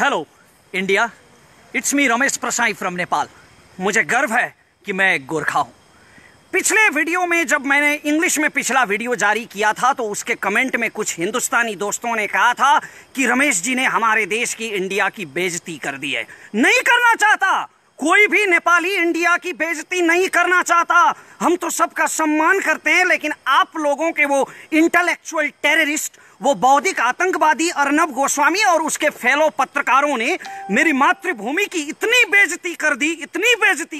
Hello India, it's me Ramesh Prasai from Nepal. मुझे गर्व है कि मैं एक गोरखा हूं। पिछले वीडियो में जब मैंने इंग्लिश में पिछला वीडियो जारी किया था तो उसके कमेंट में कुछ हिंदुस्तानी दोस्तों ने कहा था कि रमेश जी ने हमारे देश की, इंडिया की बेइज्जती कर दी है। नहीं करना चाहता, कोई भी नेपाली इंडिया की बेइज्जती नहीं करना चाहता। हम तो सबका सम्मान करते हैं, लेकिन आप लोगों के वो इंटेलेक्चुअल टेररिस्ट, वो बौद्धिक आतंकवादी अर्नब गोस्वामी और उसके फेलो पत्रकारों ने मेरी मातृभूमि की इतनी बेइज्जती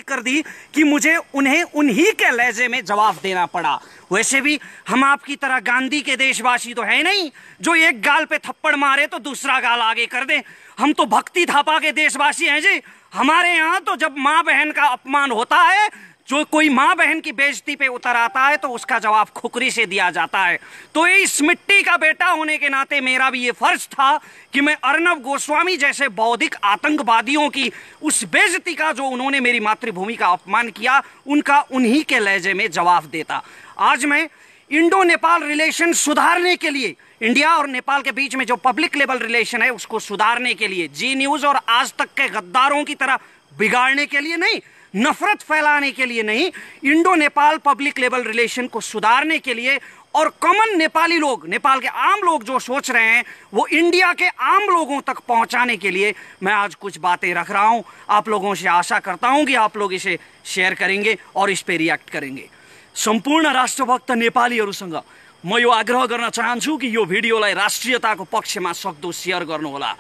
कर दी कि मुझे उन्हें उन्हीं के लहजे में जवाब देना पड़ा। वैसे भी हम आपकी तरह गांधी के देशवासी तो है नहीं जो एक गाल पे थप्पड़ मारे तो दूसरा गाल आगे कर दे। हम तो भक्ति थापा के देशवासी हैं जी। हमारे यहाँ तो जब माँ बहन का अपमान होता है, जो कोई माँ बहन की बेइज्जती पे उतर आता है तो उसका जवाब खुकरी से दिया जाता है। तो इस मिट्टी का बेटा होने के नाते मेरा भी ये फर्ज था कि मैं अर्नब गोस्वामी जैसे बौद्धिक आतंकवादियों की उस बेइज्जती का, जो उन्होंने मेरी मातृभूमि का अपमान किया, उनका उन्हीं के लहजे में जवाब देता। आज मैं इंडो नेपाल रिलेशन सुधारने के लिए, इंडिया और नेपाल के बीच में जो पब्लिक लेवल रिलेशन है उसको सुधारने के लिए, जी न्यूज और आज तक के गद्दारों की तरह बिगाड़ने के लिए नहीं, नफरत फैलाने के लिए नहीं, Indo Nepal public level relation को सुधारने के लिए और कॉमन नेपाली लोग, नेपाल के आम लोग जो सोच रहे हैं वो इंडिया के आम लोगों तक पहुंचाने के लिए मैं आज कुछ बातें रख रहा हूं। आप लोगों से आशा करता हूं कि आप लोग इसे शेयर करेंगे और इस पे रिएक्ट करेंगे। सम्पूर्ण राष्ट्रभक्त नेपालीहरूसँग म यो आग्रह गर्न चाहन्छु कि यो भिडियोलाई राष्ट्रियताको पक्षमा सक्दो शेयर गर्नुहोला।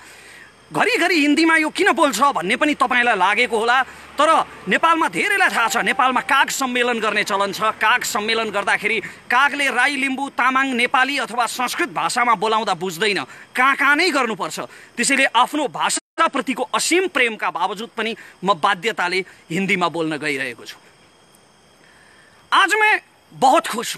घरिघरि हिन्दीमा यो किन बोल्छ भन्ने पनि तपाईलाई लागेको होला, तर नेपालमा धेरैलाई थाहा छ नेपालमा काग सम्मेलन गर्ने चलन छ। काग सम्मेलन गर्दाखेरि कागले राई, लिम्बू, तामाङ, नेपाली अथवा संस्कृत भाषामा बोलाउँदा बुझ्दैन, कहाँ नै गर्नुपर्छ। त्यसैले आफ्नो भाषाप्रतिको असीम प्रेमका बावजुद पनि म बाध्यताले हिन्दीमा बोल्न गइरहेको छु। आज मैं बहुत खुश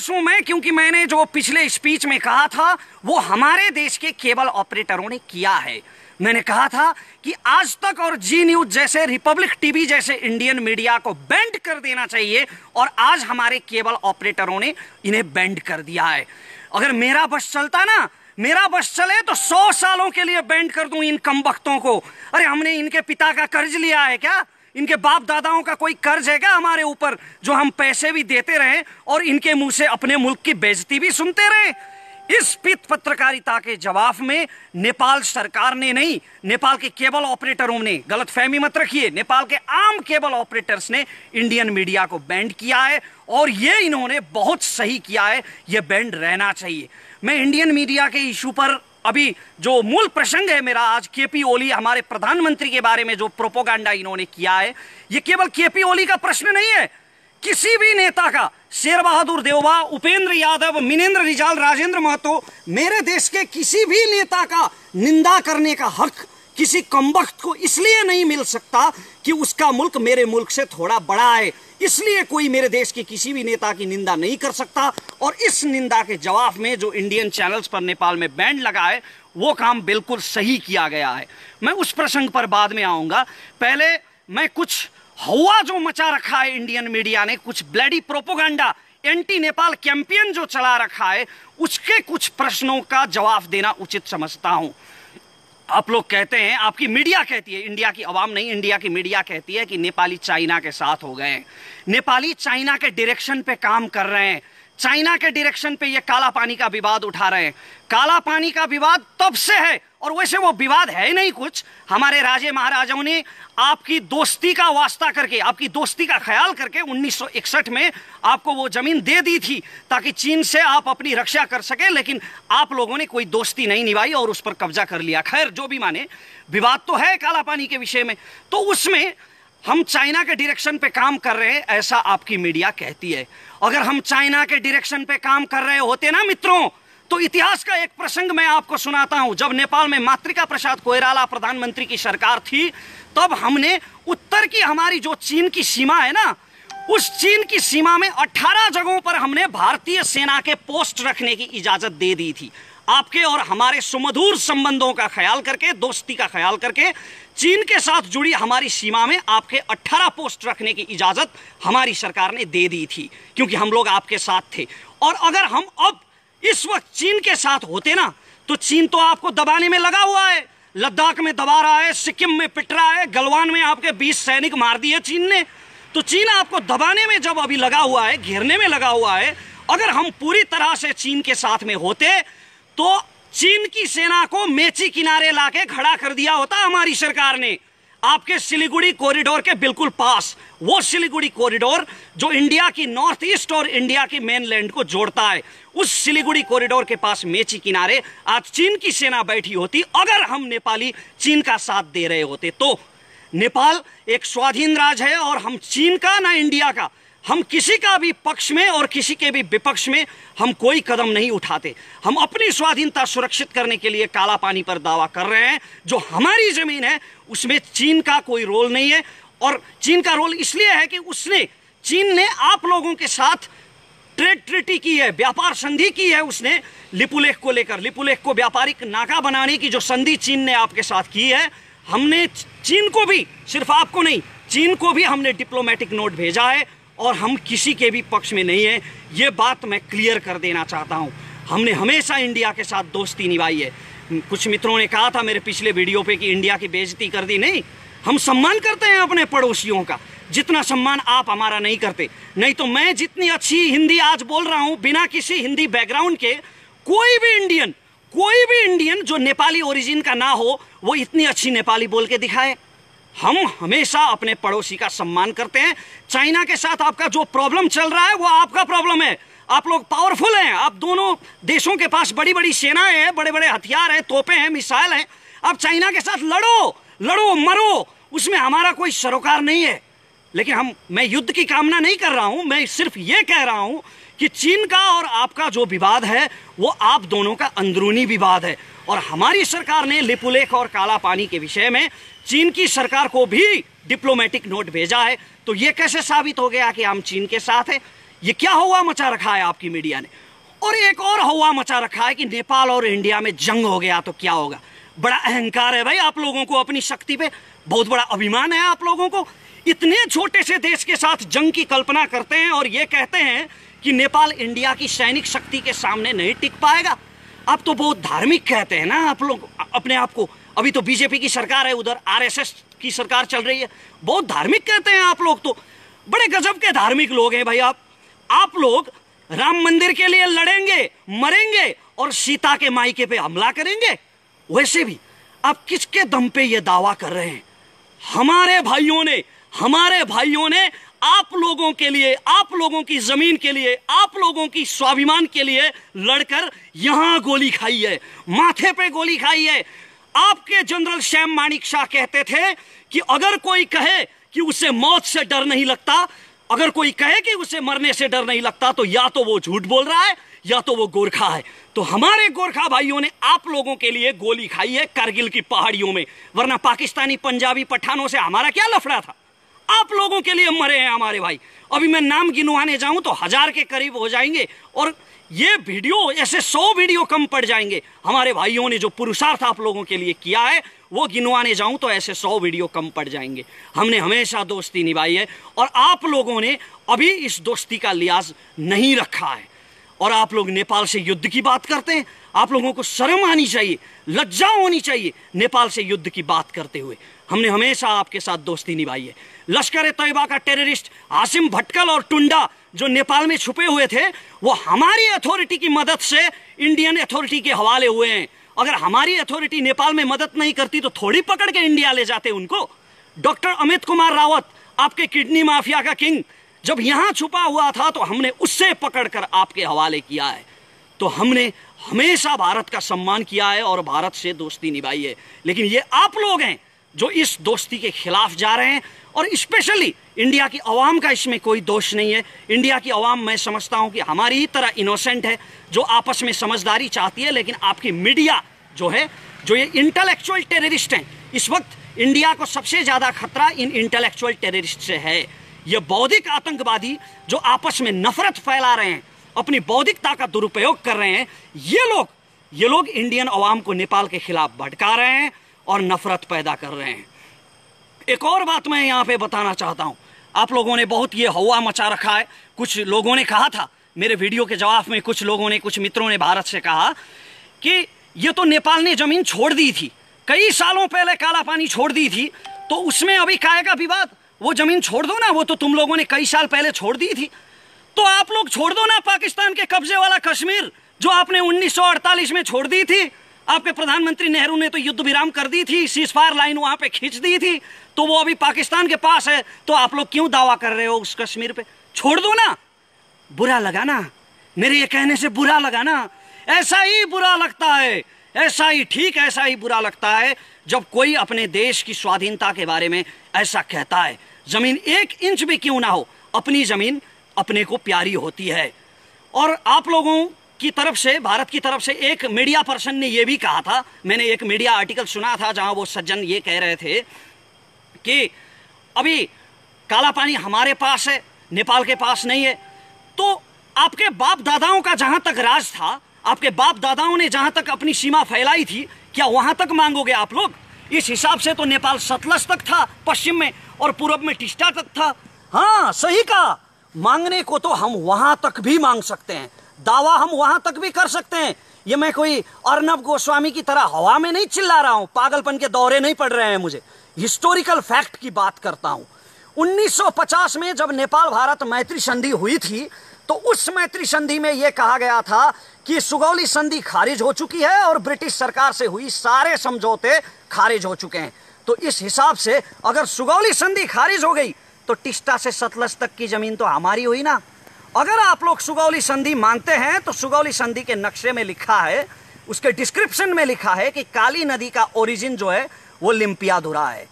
हूं मैं, क्योंकि मैंने जो पिछले स्पीच में कहा था वो हमारे देश के केबल ऑपरेटरों ने किया है। मैंने कहा था कि आज तक और जी न्यूज जैसे, रिपब्लिक टीवी जैसे इंडियन मीडिया को बैंड कर देना चाहिए, और आज हमारे केबल ऑपरेटरों ने इन्हें बैंड कर दिया है। अगर मेरा बस चलता ना, मेरा बस चले तो 100 सालों के लिए बैंड कर दूं इन कमबख्तों को। अरे हमने इनके पिता का कर्ज लिया है क्या? इनके बाप दादाओं का कोई कर्ज है क्या हमारे ऊपर, जो हम पैसे भी देते रहे और इनके मुंह से अपने मुल्क की बेइज्जती भी सुनते रहे? इस पित पत्रकारिता के जवाब में नेपाल सरकार ने नहीं, नेपाल के केबल ऑपरेटरों ने, गलतफहमी मत रखिए, नेपाल के आम केबल ऑपरेटर्स ने इंडियन मीडिया को बैंड किया है, और ये इन्होंने बहुत सही किया है। ये बैंड रहना चाहिए। मैं इंडियन मीडिया के इशू पर, अभी जो मूल प्रसंग है मेरा आज, केपी ओली, हमारे प्रधानमंत्री के बारे में जो प्रोपोगंडा इन्होंने किया है, ये केवल केपी ओली का प्रश्न नहीं है, किसी भी नेता का, शेर बहादुर देववा, उपेंद्र यादव, मिनेंद्र रिजाल, राजेंद्र महतो, मेरे देश के किसी भी नेता का निंदा करने का हक किसी कमबख्त को इसलिए नहीं मिल सकता कि उसका मुल्क मेरे मुल्क से थोड़ा बड़ा है। इसलिए कोई मेरे देश के किसी भी नेता की निंदा नहीं कर सकता, और इस निंदा के जवाब में जो इंडियन चैनल्स पर नेपाल में बैंड लगा है वो काम बिल्कुल सही किया गया है। मैं उस प्रसंग पर बाद में आऊंगा। पहले मैं कुछ हवा जो मचा रखा है इंडियन मीडिया ने, कुछ bloody propaganda, anti Nepal campaign जो चला रखा है, उसके कुछ प्रश्नों का जवाब देना उचित समझता हूं। आप लोग कहते हैं, आपकी मीडिया कहती है, इंडिया की आवाम नहीं, इंडिया की मीडिया कहती है कि नेपाली चाइना के साथ हो गए हैं, नेपाली चाइना के डायरेक्शन पे काम कर रहे हैं, चाइना के डायरेक्शन पे ये काला पानी का विवाद उठा रहे हैं। काला पानी का विवाद तब से है, और वैसे वो विवाद है नहीं कुछ, हमारे राजे महाराजाओं ने आपकी दोस्ती का वास्ता करके, आपकी दोस्ती का ख्याल करके 1961 में आपको वो जमीन दे दी थी ताकि चीन से आप अपनी रक्षा कर सके, लेकिन आप लोगों ने कोई दोस्ती नहीं निभाई और उस पर कब्जा कर लिया। खैर, जो भी माने, विवाद तो है काला पानी के विषय में, तो उसमें हम चाइना के डायरेक्शन पे काम कर रहे हैं, ऐसा आपकी मीडिया कहती है। अगर हम चाइना के डायरेक्शन पे काम कर रहे होते ना मित्रों, तो इतिहास का एक प्रसंग मैं आपको सुनाता हूं। जब नेपाल में मातृका प्रसाद कोइराला प्रधानमंत्री की सरकार थी, तब हमने उत्तर की हमारी जो चीन की सीमा है ना, उस चीन की सीमा में 18 जगहों पर हमने भारतीय सेना के पोस्ट रखने की इजाजत दे दी थी। आपके और हमारे सुमधुर संबंधों का ख्याल करके, दोस्ती का ख्याल करके, चीन के साथ जुड़ी हमारी सीमा में आपके 18 पोस्ट रखने की इजाजत हमारी सरकार ने दे दी थी, क्योंकि हम लोग आपके साथ थे। और अगर हम अब इस वक्त चीन के साथ होते ना, तो चीन तो आपको दबाने में लगा हुआ है, लद्दाख में दबा रहा है, सिक्किम में पिट रहा है, गलवान में आपके 20 सैनिक मार दिए चीन ने। तो चीन आपको दबाने में जब अभी लगा हुआ है, घेरने में लगा हुआ है, अगर हम पूरी तरह से चीन के साथ में होते तो चीन की सेना को मेची किनारे लाके खड़ा कर दिया होता हमारी सरकार ने, आपके सिलीगुड़ी कॉरिडोर के बिल्कुल पास। वो सिलीगुड़ी कॉरिडोर जो इंडिया की नॉर्थ ईस्ट और इंडिया के मेनलैंड को जोड़ता है, उस सिलीगुड़ी कॉरिडोर के पास मेची किनारे आज चीन की सेना बैठी होती अगर हम नेपाली चीन का साथ दे रहे होते तो। नेपाल एक स्वाधीन राज्य है और हम चीन का ना इंडिया का, हम किसी का भी पक्ष में और किसी के भी विपक्ष में हम कोई कदम नहीं उठाते। हम अपनी स्वाधीनता सुरक्षित करने के लिए काला पानी पर दावा कर रहे हैं। जो हमारी जमीन है उसमें चीन का कोई रोल नहीं है, और चीन का रोल इसलिए है कि चीन ने आप लोगों के साथ ट्रेड ट्रीटी की है, व्यापार संधि की है उसने लिपुलेख को लेकर। लिपुलेख को व्यापारिक नाका बनाने की जो संधि चीन ने आपके साथ की है, हमने चीन को भी, सिर्फ आपको नहीं, चीन को भी हमने डिप्लोमेटिक नोट भेजा है और हम किसी के भी पक्ष में नहीं है। ये बात मैं क्लियर कर देना चाहता हूं। हमने हमेशा इंडिया के साथ दोस्ती निभाई है। कुछ मित्रों ने कहा था मेरे पिछले वीडियो पे कि इंडिया की बेइज्जती कर दी। नहीं, हम सम्मान करते हैं अपने पड़ोसियों का, जितना सम्मान आप हमारा नहीं करते। नहीं तो मैं जितनी अच्छी हिंदी आज बोल रहा हूं बिना किसी हिंदी बैकग्राउंड के, कोई भी इंडियन जो नेपाली ओरिजिन का ना हो वो इतनी अच्छी नेपाली बोल के दिखाए। हम हमेशा अपने पड़ोसी का सम्मान करते हैं। चाइना के साथ आपका जो प्रॉब्लम चल रहा है वो आपका प्रॉब्लम है। आप लोग पावरफुल हैं, आप दोनों देशों के पास बड़ी बड़ी सेनाएं हैं, बड़े बड़े हथियार हैं, तोपें हैं, मिसाइल हैं। आप चाइना के साथ लड़ो मरो, उसमें हमारा कोई सरोकार नहीं है। लेकिन मैं युद्ध की कामना नहीं कर रहा हूं, मैं सिर्फ ये कह रहा हूं कि चीन का और आपका जो विवाद है वो आप दोनों का अंदरूनी विवाद है। और हमारी सरकार ने लिपुलेख और काला पानी के विषय में चीन की सरकार को भी डिप्लोमेटिक नोट भेजा है। तो ये कैसे साबित हो गया कि हम चीन के साथ हैं? ये क्या हवा मचा रखा है आपकी मीडिया ने? और एक और हवा मचा रखा है कि नेपाल और इंडिया में जंग हो गया तो क्या होगा। बड़ा अहंकार है भाई आप लोगों को अपनी शक्ति पे, बहुत बड़ा अभिमान है आप लोगों को। इतने छोटे से देश के साथ जंग की कल्पना करते हैं और ये कहते हैं कि नेपाल इंडिया की सैनिक शक्ति के सामने नहीं टिक पाएगा। आप तो बहुत धार्मिक कहते हैं ना आप लोग अपने आप को। अभी तो बीजेपी की सरकार है, उधर आरएसएस की सरकार चल रही है, बहुत धार्मिक कहते हैं आप लोग। तो बड़े गजब के धार्मिक लोग हैं भाई आप लोग राम मंदिर के लिए लड़ेंगे, मरेंगे और सीता के मायके पे हमला करेंगे। वैसे भी आप किसके दम पे ये दावा कर रहे हैं? हमारे भाइयों ने आप लोगों के लिए, आप लोगों की जमीन के लिए, आप लोगों की स्वाभिमान के लिए लड़कर यहां गोली खाई है, माथे पे गोली खाई है। आपके जनरल श्याम माणिक शाह कहते थे कि अगर कोई कहे कि उसे मौत से डर नहीं लगता, अगर कोई कहे कि उसे मरने से डर नहीं लगता, तो या तो वो झूठ बोल रहा है या तो वो गोरखा है। तो हमारे गोरखा भाइयों ने आप लोगों के लिए गोली खाई है कारगिल की पहाड़ियों में, वरना पाकिस्तानी पंजाबी पठानों से हमारा क्या लफड़ा था? आप लोगों के लिए मरे हैं हमारे भाई। अभी मैं नाम गिनवाने जाऊं तो 1000 के करीब हो जाएंगे और ये वीडियो ऐसे 100 वीडियो कम पड़ जाएंगे। हमारे भाइयों ने जो पुरुषार्थ आप लोगों के लिए किया है वो गिनवाने जाऊं तो ऐसे 100 वीडियो कम पड़ जाएंगे। हमने हमेशा दोस्ती निभाई है और आप लोगों ने अभी इस दोस्ती का लिहाज नहीं रखा है। और आप लोग नेपाल से युद्ध की बात करते हैं। आप लोगों को शर्म आनी चाहिए, लज्जा होनी चाहिए नेपाल से युद्ध की बात करते हुए। हमने हमेशा आपके साथ दोस्ती निभाई है। लश्कर ए तैयबा का टेररिस्ट हाशिम भटकल और टुंडा जो नेपाल में छुपे हुए थे, वो हमारी अथॉरिटी की मदद से इंडियन अथॉरिटी के हवाले हुए हैं। अगर हमारी अथॉरिटी नेपाल में मदद नहीं करती तो थोड़ी पकड़ के इंडिया ले जाते उनको। डॉक्टर अमित कुमार रावत, आपके किडनी माफिया का किंग, जब यहां छुपा हुआ था तो हमने उससे पकड़कर आपके हवाले किया है। तो हमने हमेशा भारत का सम्मान किया है और भारत से दोस्ती निभाई है। लेकिन ये आप लोग हैं जो इस दोस्ती के खिलाफ जा रहे हैं। और स्पेशली इंडिया की आवाम का इसमें कोई दोष नहीं है। इंडिया की आवाम मैं समझता हूं कि हमारी ही तरह इनोसेंट है, जो आपस में समझदारी चाहती है। लेकिन आपकी मीडिया जो है, जो ये इंटेलेक्चुअल टेररिस्ट हैं, इस वक्त इंडिया को सबसे ज्यादा खतरा इन इंटेलेक्चुअल टेररिस्ट से है। ये बौद्धिक आतंकवादी जो आपस में नफरत फैला रहे हैं, अपनी बौद्धिकता का दुरुपयोग कर रहे हैं, ये लोग इंडियन अवाम को नेपाल के खिलाफ भड़का रहे हैं और नफरत पैदा कर रहे हैं। एक और बात मैं यहाँ पे बताना चाहता हूँ। आप लोगों ने बहुत ये हवा मचा रखा है। कुछ लोगों ने कहा था मेरे वीडियो के जवाब में, कुछ मित्रों ने भारत से कहा कि ये तो नेपाल ने जमीन छोड़ दी थी, कई सालों पहले काला पानी छोड़ दी थी, तो उसमें अभी काहे का विवाद? वो जमीन छोड़ दो ना, वो तो तुम लोगों ने कई साल पहले छोड़ दी थी। तो आप लोग छोड़ दो ना पाकिस्तान के कब्जे वाला कश्मीर, जो आपने 1948 में छोड़ दी थी। आपके प्रधानमंत्री नेहरू ने तो युद्ध विराम कर दी थी, सीजफायर लाइन वहां पे खींच दी थी, तो वो अभी पाकिस्तान के पास है। तो आप लोग क्यों दावा कर रहे हो उस कश्मीर पे? छोड़ दो ना। बुरा लगा ना? मेरे ये कहने से बुरा लगा ना? ऐसा ही बुरा लगता है, ऐसा ही, ठीक ऐसा ही बुरा लगता है जब कोई अपने देश की स्वाधीनता के बारे में ऐसा कहता है। जमीन 1 इंच भी क्यों ना हो, अपनी जमीन अपने को प्यारी होती है। और आप लोगों की तरफ से, भारत की तरफ से एक मीडिया पर्सन ने यह भी कहा था, मैंने एक मीडिया आर्टिकल सुना था जहां वो सज्जन ये कह रहे थे कि अभी काला पानी हमारे पास है, नेपाल के पास नहीं है। तो आपके बाप दादाओं का जहां तक राज था, आपके बाप दादाओं ने जहां तक अपनी सीमा फैलाई थी, क्या वहां तक मांगोगे आप लोग? इस हिसाब से तो नेपाल सतलज तक था पश्चिम में, और पूर्व में टिस्टा तक था। हाँ, सही कहा। मांगने को तो हम वहां तक भी मांग सकते हैं, दावा हम वहां तक भी कर सकते हैं। ये मैं कोई अर्नब गोस्वामी की तरह हवा में नहीं चिल्ला रहा हूं, पागलपन के दौरे नहीं पड़ रहे हैं मुझे, हिस्टोरिकल फैक्ट की बात करता हूं। 1950 में जब नेपाल भारत मैत्री संधि हुई थी, तो उस मैत्री संधि में यह कहा गया था कि सुगौली संधि खारिज हो चुकी है और ब्रिटिश सरकार से हुई सारे समझौते खारिज हो चुके हैं। तो इस हिसाब से अगर सुगौली संधि खारिज हो गई तो टिस्टा से सतलज तक की जमीन तो हमारी हुई ना। अगर आप लोग सुगौली संधि मानते हैं तो सुगौली संधि के नक्शे में लिखा है, उसके डिस्क्रिप्शन में लिखा है कि काली नदी का ओरिजिन जो है वो लिम्पियाधुरा है।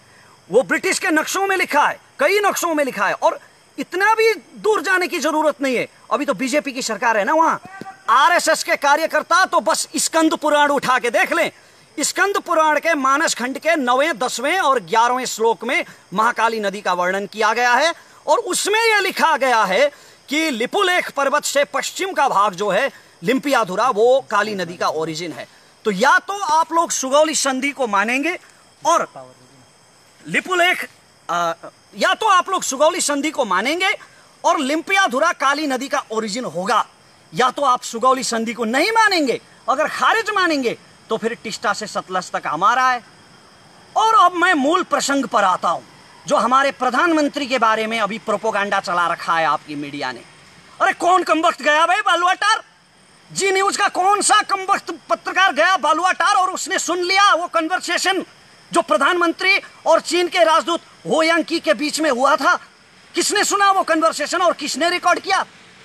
वो ब्रिटिश के नक्शों में लिखा है, कई नक्शों में लिखा है। और इतना भी दूर जाने की जरूरत नहीं है, अभी तो बीजेपी की सरकार है ना वहां। आरएसएस के कार्यकर्ता तो बस स्कंद पुराण उठा के देख लें। स्कंद पुराण के मानस खंड के 9वें, 10वें और 11वें श्लोक में महाकाली नदी का वर्णन किया गया है, और उसमें यह लिखा गया है कि लिपुलेख पर्वत से पश्चिम का भाग जो है लिम्पियाधुरा, वो काली नदी का ओरिजिन है। तो या तो आप लोग सुगौली संधि को मानेंगे और लिपुलेख, या तो आप लोग सुगौली संधि को मानेंगे और लिम्पियाधुरा काली नदी का ओरिजिन होगा, या तो आप सुगौली संधि को नहीं मानेंगे। अगर खारिज मानेंगे तो फिर टिस्टा से सतलज तक हमारा है। और अब मैं मूल प्रसंग पर आता हूं, जो हमारे प्रधानमंत्री के बारे में अभी प्रोपोगंडा चला रखा है आपकी मीडिया ने। अरे कौन कमबख्त गया भाई बालुआटार? जी न्यूज का कौन सा कमबख्त पत्रकार गया बालुआटार और उसने सुन लिया वो कन्वर्सेशन जो प्रधानमंत्री और चीन के राजदूत हो यांकी के बीच में हुआ था? किसने सुना वो कन्वर्सेशन और किसने रिकॉर्ड किया?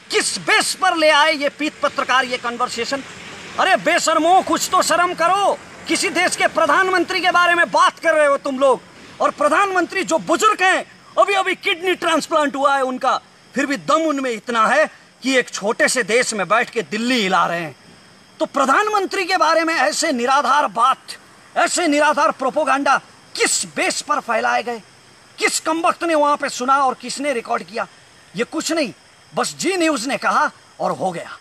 किस बेस पर ले आए ये पीत पत्रकार ये कन्वर्सेशन? अरे बेशर्मो, कुछ तो शर्म करो। किसी देश के प्रधानमंत्री के बारे में बात कर रहे हो तुम लोग, और प्रधानमंत्री जो बुजुर्ग हैं, अभी अभी किडनी ट्रांसप्लांट हुआ है उनका, फिर भी दम उनमें इतना है कि एक छोटे से देश में बैठ के दिल्ली हिला रहे हैं। तो प्रधानमंत्री के बारे में ऐसे निराधार बात, ऐसे निराधार प्रोपोगंडा किस बेस पर फैलाए गए? किस कमबख्त ने वहां पे सुना और किसने रिकॉर्ड किया? ये कुछ नहीं, बस जी न्यूज ने कहा और हो गया।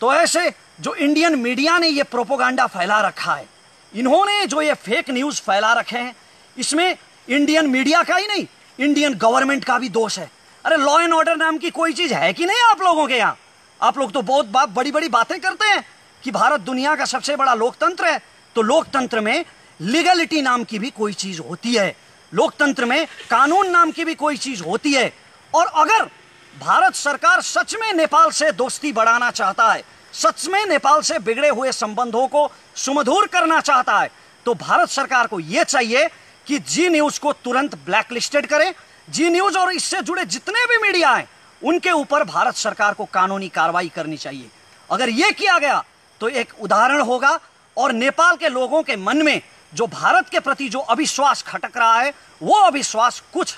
तो ऐसे जो इंडियन मीडिया ने ये प्रोपोगंडा फैला रखा है, इन्होंने जो ये फेक न्यूज फैला रखे हैं, इसमें इंडियन मीडिया का ही नहीं, इंडियन गवर्नमेंट का भी दोष है। अरे लॉ एंड ऑर्डर नाम की कोई चीज है कि नहीं आप लोगों के यहाँ? आप लोग तो बहुत बड़ी बड़ी बातें करते हैं कि भारत दुनिया का सबसे बड़ा लोकतंत्र है। तो लोकतंत्र में लीगलिटी नाम की भी कोई चीज होती है, लोकतंत्र में कानून नाम की भी कोई चीज होती है। और अगर भारत सरकार सच में नेपाल से दोस्ती बढ़ाना चाहता है, सच में नेपाल से बिगड़े हुए संबंधों को सुमधुर करना चाहता है, तो भारत सरकार को यह चाहिए कि जी न्यूज को तुरंत ब्लैकलिस्टेड करे। जी न्यूज और इससे जुड़े जितने भी मीडिया हैं, उनके ऊपर भारत सरकार को कानूनी कार्रवाई करनी चाहिए। अगर यह किया गया तो एक उदाहरण होगा, और नेपाल के लोगों के मन में जो भारत के प्रति जो अविश्वास खटक रहा है, वो अविश्वास कुछ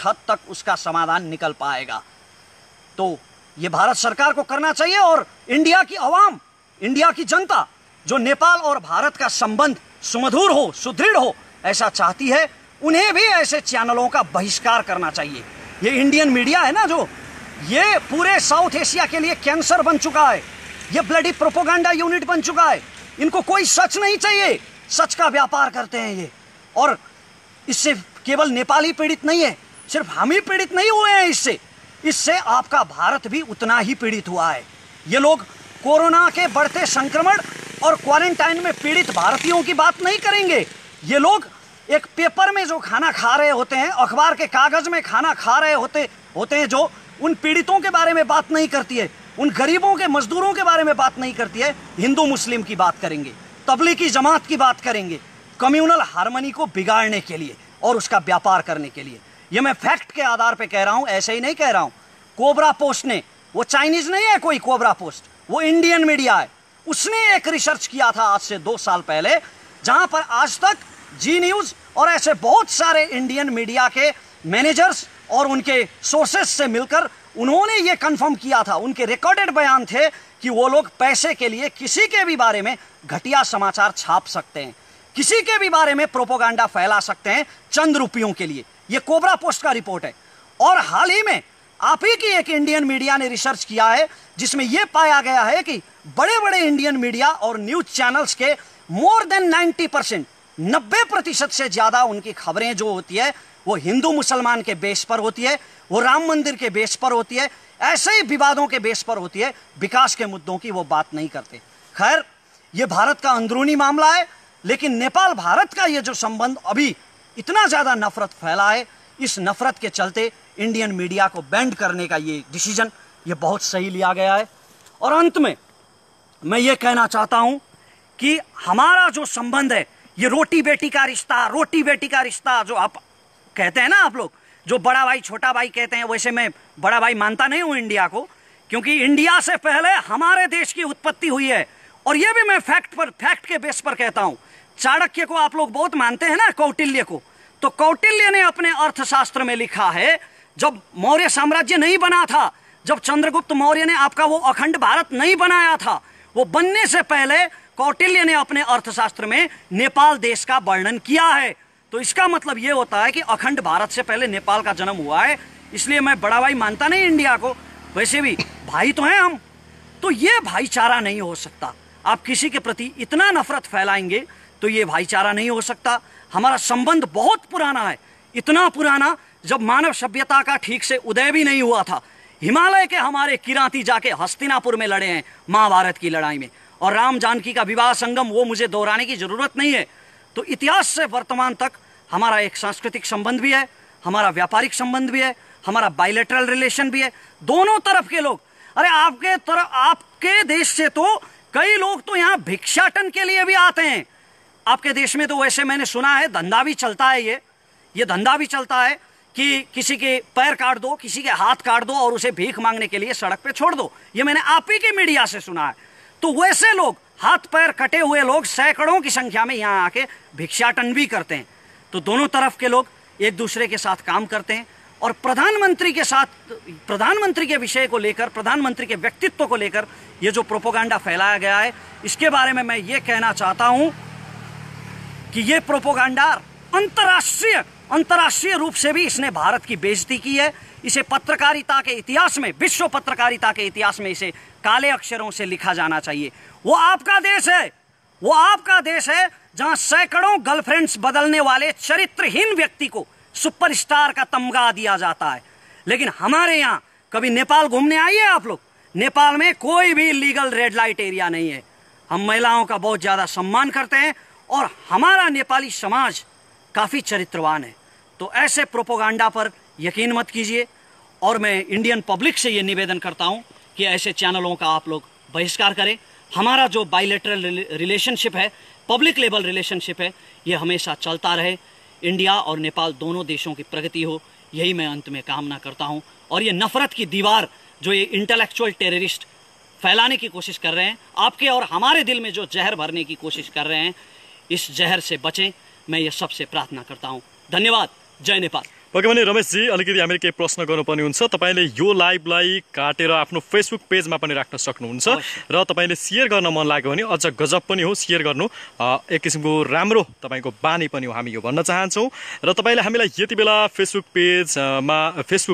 हद तक उसका समाधान निकल पाएगा। तो ये भारत सरकार को करना चाहिए, और इंडिया की आवाम, इंडिया की जनता जो नेपाल और भारत का संबंध सुमधुर हो, सुदृढ़ हो, ऐसा चाहती है, उन्हें भी ऐसे चैनलों का बहिष्कार करना चाहिए। ये इंडियन मीडिया है ना, जो ये पूरे साउथ एशिया के लिए कैंसर बन चुका है, ये ब्लडी प्रोपोगंडा यूनिट बन चुका है। इनको कोई सच नहीं चाहिए, सच का व्यापार करते हैं ये। और इससे केवल नेपाल ही पीड़ित नहीं है, सिर्फ हम ही पीड़ित नहीं हुए हैं इससे आपका भारत भी उतना ही पीड़ित हुआ है। ये लोग कोरोना के बढ़ते संक्रमण और क्वारंटाइन में पीड़ित भारतीयों की बात नहीं करेंगे। ये लोग एक पेपर में जो खाना खा रहे होते हैं, अखबार के कागज में खाना खा रहे होते हैं, जो उन पीड़ितों के बारे में बात नहीं करती है, उन गरीबों के मजदूरों के बारे में बात नहीं करती है। हिंदू मुस्लिम की बात करेंगे, तबलीगी जमात की बात करेंगे, कम्युनल हार्मनी को बिगाड़ने के लिए और उसका व्यापार करने के लिए। ये मैं फैक्ट के आधार पे कह रहा हूं, ऐसे ही नहीं कह रहा हूं। कोबरा पोस्ट ने, वो चाइनीज नहीं है कोई कोबरा पोस्ट, वो इंडियन मीडिया है, उसने एक रिसर्च किया था आज से 2 साल पहले, जहां पर आज तक जी न्यूज और ऐसे बहुत सारे इंडियन मीडिया के मैनेजर्स और उनके सोर्सेस से मिलकर उन्होंने ये कंफर्म किया था, उनके रिकॉर्डेड बयान थे कि वो लोग पैसे के लिए किसी के भी बारे में घटिया समाचार छाप सकते हैं, किसी के भी बारे में प्रोपोगंडा फैला सकते हैं चंद रुपयों के लिए। ये कोबरा पोस्ट का रिपोर्ट है। और हाल ही में आप ही की एक इंडियन मीडिया ने रिसर्च किया है, जिसमें यह पाया गया है कि बड़े बड़े इंडियन मीडिया और न्यूज चैनल्स के मोर देन 90%, 90% से ज्यादा उनकी खबरें जो होती है वो हिंदू मुसलमान के बेस पर होती है, वो राम मंदिर के बेस पर होती है, ऐसे ही विवादों के बेस पर होती है, विकास के मुद्दों की वो बात नहीं करते। खैर, ये भारत का अंदरूनी मामला है, लेकिन नेपाल भारत का ये जो संबंध अभी इतना ज्यादा नफरत फैला है, इस नफरत के चलते इंडियन मीडिया को बैंड करने का ये डिसीजन ये बहुत सही लिया गया है। और अंत में मैं ये कहना चाहता हूं कि हमारा जो संबंध है, ये रोटी बेटी का रिश्ता, रोटी बेटी का रिश्ता जो आप कहते हैं ना, आप लोग जो बड़ा भाई छोटा भाई कहते हैं, वैसे मैं बड़ा भाई मानता नहीं हूं इंडिया को, क्योंकि इंडिया से पहले हमारे देश की उत्पत्ति हुई है। और यह भी मैं फैक्ट के बेस पर कहता हूं। चाणक्य को आप लोग बहुत मानते हैं ना, कौटिल्य को, तो कौटिल्य ने अपने अर्थशास्त्र में लिखा है, जब मौर्य साम्राज्य नहीं बना था, जब चंद्रगुप्त मौर्य ने आपका वो अखंड भारत नहीं बनाया था, वो बनने से पहले कौटिल्य ने अपने अर्थशास्त्र में नेपाल देश का वर्णन किया है। तो इसका मतलब ये होता है कि अखंड भारत से पहले नेपाल का जन्म हुआ है। इसलिए मैं बड़ा भाई मानता नहीं इंडिया को, वैसे भी भाई तो हैं हम। तो ये भाईचारा नहीं हो सकता। आप किसी के प्रति इतना नफरत फैलाएंगे तो ये भाईचारा नहीं हो सकता। हमारा संबंध बहुत पुराना है, इतना पुराना जब मानव सभ्यता का ठीक से उदय भी नहीं हुआ था। हिमालय के हमारे किराती जाके हस्तिनापुर में लड़े हैं महाभारत की लड़ाई में, और राम जानकी का विवाह संगम वो मुझे दोहराने की जरूरत नहीं है। तो इतिहास से वर्तमान तक हमारा एक सांस्कृतिक संबंध भी है, हमारा व्यापारिक संबंध भी है, हमारा बायलैटरल रिलेशन भी है। दोनों तरफ के लोग, अरे आपके देश से तो कई लोग तो यहाँ भिक्षाटन के लिए भी आते हैं। आपके देश में तो वैसे मैंने सुना है धंधा भी चलता है, ये धंधा भी चलता है कि किसी के पैर काट दो, किसी के हाथ काट दो और उसे भीख मांगने के लिए सड़क पे छोड़ दो। ये मैंने आप ही के मीडिया से सुना है। तो वैसे लोग, हाथ पैर कटे हुए लोग सैकड़ों की संख्या में यहाँ आके भिक्षाटन भी करते हैं। तो दोनों तरफ के लोग एक दूसरे के साथ काम करते हैं। और प्रधानमंत्री के साथ, प्रधानमंत्री के विषय को लेकर, प्रधानमंत्री के व्यक्तित्व को लेकर ये जो प्रोपोगंडा फैलाया गया है, इसके बारे में मैं ये कहना चाहता हूं कि ये प्रोपोगंडा अंतर्राष्ट्रीय रूप से भी इसने भारत की बेइज्जती की है। इसे पत्रकारिता के इतिहास में, विश्व पत्रकारिता के इतिहास में इसे काले अक्षरों से लिखा जाना चाहिए। वो आपका देश है, वो आपका देश है जहां सैकड़ों गर्लफ्रेंड्स बदलने वाले चरित्रहीन व्यक्ति को सुपरस्टार का तमगा दिया जाता है। लेकिन हमारे यहां कभी नेपाल घूमने आइए आप लोग, नेपाल में कोई भी लीगल रेड लाइट एरिया नहीं है। हम महिलाओं का बहुत ज्यादा सम्मान करते हैं और हमारा नेपाली समाज काफी चरित्रवान है। तो ऐसे प्रोपोगंडा पर यकीन मत कीजिए। और मैं इंडियन पब्लिक से ये निवेदन करता हूं कि ऐसे चैनलों का आप लोग बहिष्कार करें। हमारा जो बायलैटरल रिलेशनशिप है, पब्लिक लेवल रिलेशनशिप है, ये हमेशा चलता रहे। इंडिया और नेपाल दोनों देशों की प्रगति हो, यही मैं अंत में कामना करता हूं। और ये नफरत की दीवार जो ये इंटेलेक्चुअल टेररिस्ट फैलाने की कोशिश कर रहे हैं, आपके और हमारे दिल में जो जहर भरने की कोशिश कर रहे हैं, इस जहर से बचें, मैं ये सबसे प्रार्थना करता हूं। धन्यवाद। जय नेपाल। ओके भने रमेशजी, अलिकति हामीले केही प्रश्न गर्नुपर्ने हुन्छ। तपाईले यो लाइभलाई काटेर आफ्नो फेसबुक पेजमा पनि राख्न सक्नुहुन्छ र तपाईले शेयर गर्न मन लाग्यो भने अझ गजब पनि हो, शेयर गर्नु एक किसिमको राम्रो तपाईको बानी पनि हो, हामी यो भन्न चाहन्छौँ। र तपाईले हामीलाई यति बेला फेसबुक पेजमा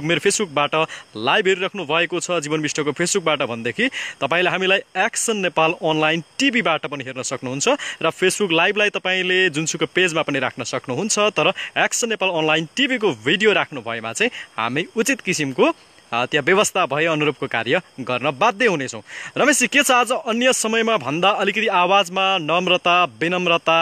मेरो फेसबुकबाट लाइभ हेरिराख्नु भएको छ, जीवन विष्टको फेसबुकबाट भनेदेखि तपाईले हामीलाई एक्सन नेपाल अनलाइन टिभीबाट पनि हेर्न सक्नुहुन्छ र फेसबुक लाइभलाई तपाईले जुनसुकै पेजमा पनि राख्न सक्नुहुन्छ। तर एक्सन नेपाल अनलाइन टिभीको भिडियो राख्नु भएमा चाहिँ हामी उचित किसिमको त्यहाँ व्यवस्था भए अनुरूपको कार्य गर्न बाध्य हुनेछौँ। रमेशजी, के छ आज अन्य समयमा भन्दा अलिकति आवाजमा नम्रता विनम्रता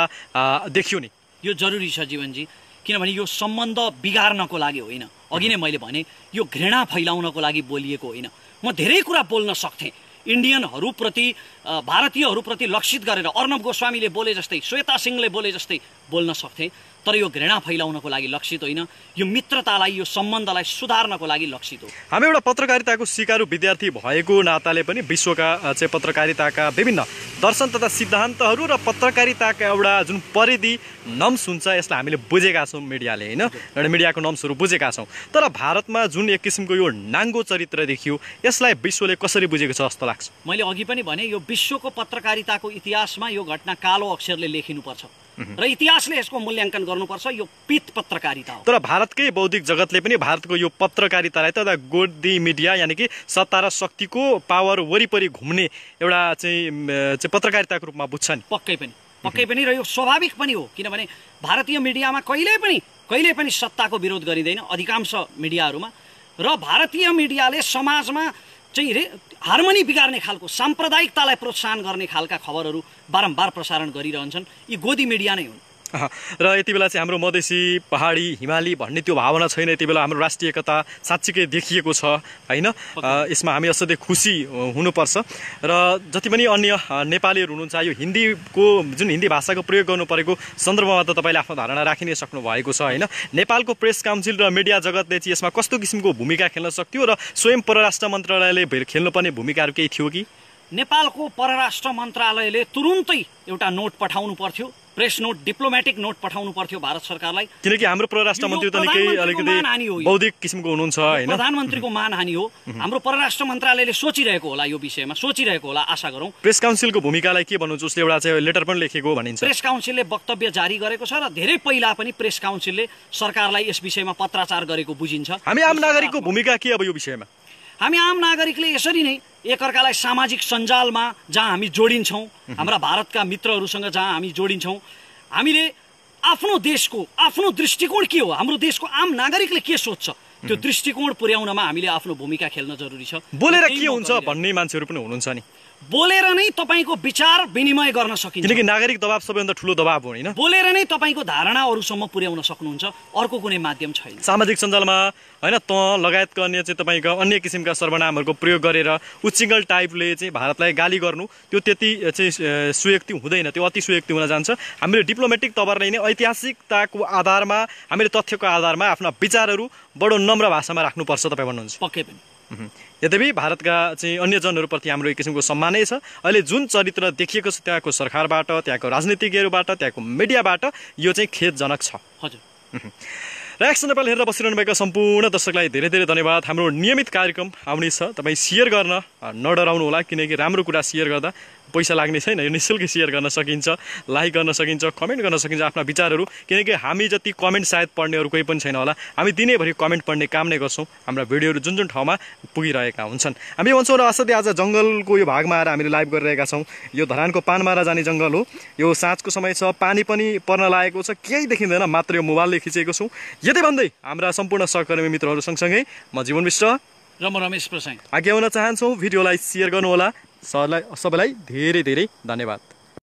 देखियो नि? यो जरुरी छ जीवनजी, किनभने यो सम्बन्ध बिगार्नको लागि होइन। अघि नै मैले भने यो घृणा फैलाउनको लागि बोलिएको होइन। म धेरै कुरा बोल्न सक्थेँ, इन्डियनहरूप्रति भारतीयहरूप्रति लक्षित गरेर अर्णव गोस्वामीले बोले जस्तै, श्वेता सिंहले बोले जस्तै बोल्न सक्थेँ, तर यो घृणा फैलाउनको लागि लक्षित होइन। यो मित्रतालाई, यो सम्बन्धलाई सुधार्नको लागि लक्षित हो। हामी एउटा पत्रकारिताको सिकारु विद्यार्थी भएको नाताले पनि विश्वका चाहिँ पत्रकारिताका विभिन्न दर्शन तथा सिद्धान्तहरू र पत्रकारिताका एउटा जुन परिधि नम्स हुन्छ यसलाई हामीले बुझेका छौँ, मिडियाले होइन, एउटा मिडियाको नम्सहरू बुझेका छौँ। तर भारतमा जुन एक किसिमको यो नाङ्गो चरित्र देखियो, यसलाई विश्वले कसरी बुझेको छ जस्तो लाग्छ? मैले अघि पनि भने यो विश्वको पत्रकारिताको इतिहासमा यो घटना कालो अक्षरले लेखिनुपर्छ र इतिहासले यसको मूल्याङ्कन गर्नुपर्छ। यो पित पत्रकारिता हो। तर भारतकै बौद्धिक जगतले पनि भारतको यो पत्रकारितालाई त गोदी मिडिया यानि कि सत्ता र शक्तिको पावर वरिपरि घुम्ने एउटा चाहिँ पत्रकारिताको रूपमा बुझ्छ नि? पक्कै पनि र यो स्वाभाविक पनि हो, किनभने भारतीय मिडियामा कहिले पनि सत्ताको विरोध गरिँदैन अधिकांश मिडियाहरूमा, र भारतीय मिडियाले समाजमा चाहिँ हार्मोनी बिगार्ने खालको साम्प्रदायिकतालाई प्रोत्साहन गर्ने खालका खबरहरू बारम्बार प्रसारण गरिरहन्छन्। यी गोदी मिडिया नै हुन्। र यति बेला चाहिँ हाम्रो मधेसी पहाडी हिमाली भन्ने त्यो भावना छैन। यति बेला हाम्रो राष्ट्रिय एकता साँच्चीकै देखिएको छ होइन। यसमा हामी असाध्यै खुसी हुनुपर्छ। र जति पनि अन्य नेपालीहरू हुनुहुन्छ, यो हिन्दीको जुन हिन्दी भाषाको प्रयोग गर्नु परेको सन्दर्भमा त तपाईँले आफ्नो धारणा राखि नै सक्नु भएको छ होइन। नेपालको प्रेस काउन्सिल र मिडिया जगतले चाहिँ यसमा कस्तो किसिमको भूमिका खेल्न सक्थ्यो र स्वयं परराष्ट्र मन्त्रालयले खेल्नुपर्ने भूमिकाहरू केही थियो कि? नेपालको परराष्ट्र मन्त्रालयले तुरुन्तै एउटा नोट पठाउनु पर्थ्यो, प्रेस नोट, डिप्लोमेटिक नोट पठाउनु पर्थ्यो भारत सरकारलाई, किनकि हाम्रो परराष्ट्र मन्त्री त निकै अलिकति बौद्धिक किसिमको हुनुहुन्छ होइन। प्रधानमन्त्रीको मानहानि हो। हाम्रो परराष्ट्र मन्त्रालयले सोचिरहेको होला, यो विषयमा सोचिरहेको होला, आशा गरौँ। प्रेस काउन्सिलको भूमिकालाई के भन्नुहुन्छ? उसले एउटा चाहिँ लेटर पनि लेखेको भनिन्छ। प्रेस काउन्सिलले वक्तव्य जारी गरेको छ र धेरै पहिला पनि प्रेस काउन्सिलले सरकारलाई यस विषयमा पत्राचार गरेको बुझिन्छ। हामी आम नागरिकको भूमिका के अब यो विषयमा? हामी आम नागरिकले यसरी नै एकअर्कालाई सामाजिक सञ्जालमा जहाँ हामी जोडिन्छौँ, हाम्रा भारतका मित्रहरूसँग जहाँ हामी जोडिन्छौँ, हामीले आफ्नो देशको आफ्नो दृष्टिकोण के हो, हाम्रो देशको आम नागरिकले के सोच्छ, त्यो दृष्टिकोण पुर्याउनमा हामीले आफ्नो भूमिका खेल्न जरुरी छ। बोलेर के हुन्छ भन्ने मान्छेहरू पनि हुनुहुन्छ नि। बोलेर नै तपाईको विचार विनिमय गर्न सकिन्छ, किनकि नागरिक दबाव सबैभन्दा ठुलो दबाव हो होइन। बोलेर नै तपाईको धारणा अरूसम्म पुर्याउन सक्नुहुन्छ, अर्को कुनै माध्यम छैन। सामाजिक सञ्जालमा होइन त लगायतका अन्य चाहिँ तपाईँका अन्य किसिमका सर्वनामहरूको प्रयोग गरेर उच्चिङ्गल टाइपले चाहिँ भारतलाई गाली गर्नु, त्यो त्यति चाहिँ सुयुक्ति हुँदैन, त्यो अति सुयुक्ति हुन जान्छ। हामीले डिप्लोमेटिक तवरले नै ऐतिहासिकताको आधारमा, हामीले तथ्यको आधारमा आफ्ना विचारहरू बडो नम्र भाषामा राख्नुपर्छ तपाईँ भन्नुहुन्छ? पक्कै पनि। यद्यपि भारतका चाहिँ अन्य जनहरूप्रति हाम्रो एक किसिमको सम्मानै छ। अहिले जुन चरित्र देखिएको छ त्यहाँको सरकारबाट, त्यहाँको राजनीतिज्ञहरूबाट, त्यहाँको मिडियाबाट यो चाहिँ खेदजनक छ। हजुर। र एक्सन नेपाल हेरेर बसिरहनुभएका सम्पूर्ण दर्शकलाई धेरै धेरै धन्यवाद। हाम्रो नियमित कार्यक्रम आउने छ, तपाईँ सेयर गर्न नडराउनु होला, किनकि राम्रो कुरा सेयर गर्दा पैसा लाग्ने छैन, यो निःशुल्क सेयर गर्न सकिन्छ, लाइक गर्न सकिन्छ, कमेन्ट गर्न सकिन्छ आफ्ना विचारहरू, किनकि हामी जति कमेन्ट सायद पढ्नेहरू कोही पनि छैन होला। हामी दिनैभरि कमेन्ट पढ्ने काम नै गर्छौँ। हाम्रा भिडियोहरू जुन जुन ठाउँमा पुगिरहेका हुन्छन् हामी भन्छौँ। र असाध्यै आज जङ्गलको यो भागमा आएर हामीले लाइभ गरिरहेका छौँ। यो धरानको पानमारा जाने जङ्गल हो। यो साँझको समय छ, पानी पनि पर्न लागेको छ, केही देखिँदैन, मात्र यो मोबाइलले खिचेको छौँ। यति भन्दै हाम्रा सम्पूर्ण सहकर्मी मित्रहरू सँगसँगै म जीवन विष्ट र म रमेश प्रसाई आज्ञा हुन चाहन्छौँ। भिडियोलाई सेयर गर्नुहोला। सबैलाई धेरै धेरै धन्यवाद।